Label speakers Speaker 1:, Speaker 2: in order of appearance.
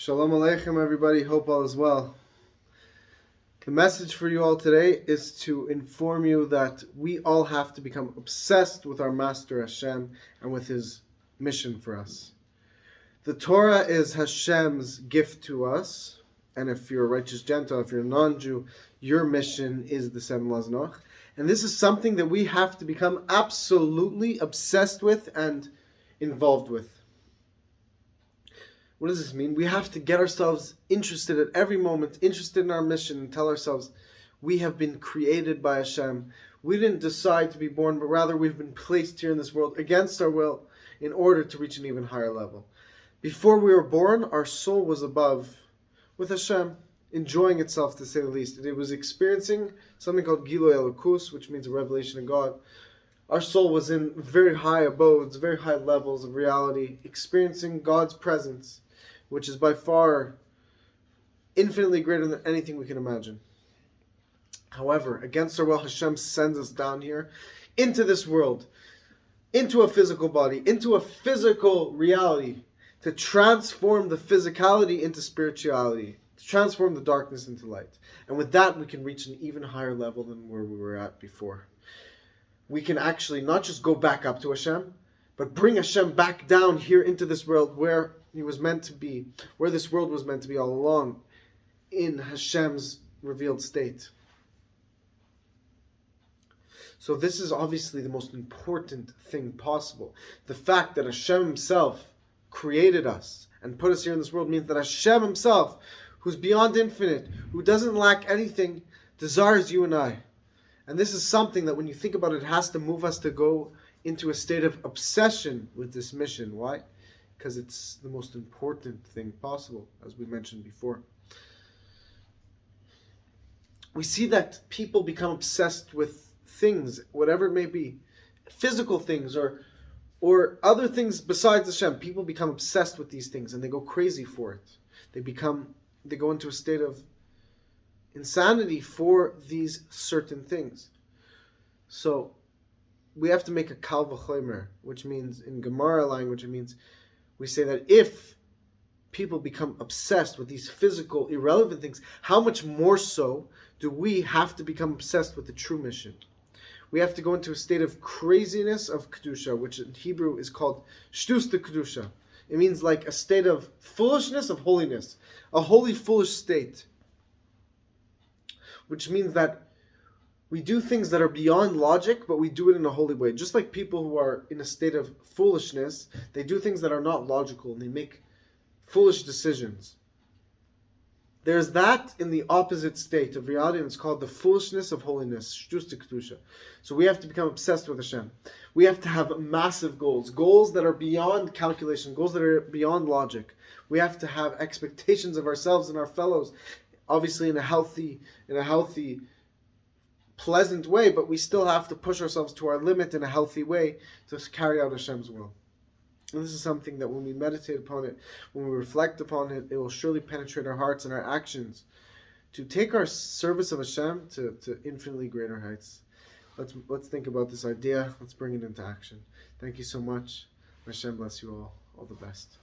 Speaker 1: Shalom Aleichem, everybody. Hope all is well. The message for you all today is to inform you that we all have to become obsessed with our Master Hashem and with His mission for us. The Torah is Hashem's gift to us, and if you're a righteous Gentile, if you're a non-Jew, your mission is the 7 laws of Noach. And this is something that we have to become absolutely obsessed with and involved with. What does this mean? We have to get ourselves interested at every moment, interested in our mission, and tell ourselves, we have been created by Hashem. We didn't decide to be born, but rather we've been placed here in this world against our will in order to reach an even higher level. Before we were born, our soul was above with Hashem, enjoying itself to say the least. It was experiencing something called Gilui Elokus, which means a revelation of God. Our soul was in very high abodes, very high levels of reality, experiencing God's presence, which is by far infinitely greater than anything we can imagine. However, against our will, Hashem sends us down here into this world, into a physical body, into a physical reality, to transform the physicality into spirituality, to transform the darkness into light. And with that, we can reach an even higher level than where we were at before. We can actually not just go back up to Hashem, but bring Hashem back down here into this world where He was meant to be, where this world was meant to be all along, in Hashem's revealed state. So this is obviously the most important thing possible. The fact that Hashem Himself created us and put us here in this world means that Hashem Himself, who's beyond infinite, who doesn't lack anything, desires you and I. And this is something that when you think about it, has to move us to go into a state of obsession with this mission. Why? Because it's the most important thing possible, as we mentioned before. We see that people become obsessed with things, whatever it may be, physical things or other things besides Hashem. People become obsessed with these things and they go crazy for it. They go into a state of insanity for these certain things. So we have to make a kal v'chomer, which means in Gemara language, it means we say that if people become obsessed with these physical, irrelevant things, how much more so do we have to become obsessed with the true mission? We have to go into a state of craziness of Kedusha, which in Hebrew is called shtus de Kedusha. It means like a state of foolishness of holiness, a holy foolish state. Which means that we do things that are beyond logic, but we do it in a holy way. Just like people who are in a state of foolishness, they do things that are not logical, and they make foolish decisions. There's that in the opposite state of reality, and it's called the foolishness of holiness, shtus de kedusha. So we have to become obsessed with Hashem. We have to have massive goals that are beyond calculation, goals that are beyond logic. We have to have expectations of ourselves and our fellows, obviously in a healthy, pleasant way, but we still have to push ourselves to our limit in a healthy way to carry out Hashem's will. And this is something that when we meditate upon it, when we reflect upon it, it will surely penetrate our hearts and our actions to take our service of Hashem to infinitely greater heights. Let's think about this idea. Let's bring it into action. Thank you so much. Hashem bless you all. All the best.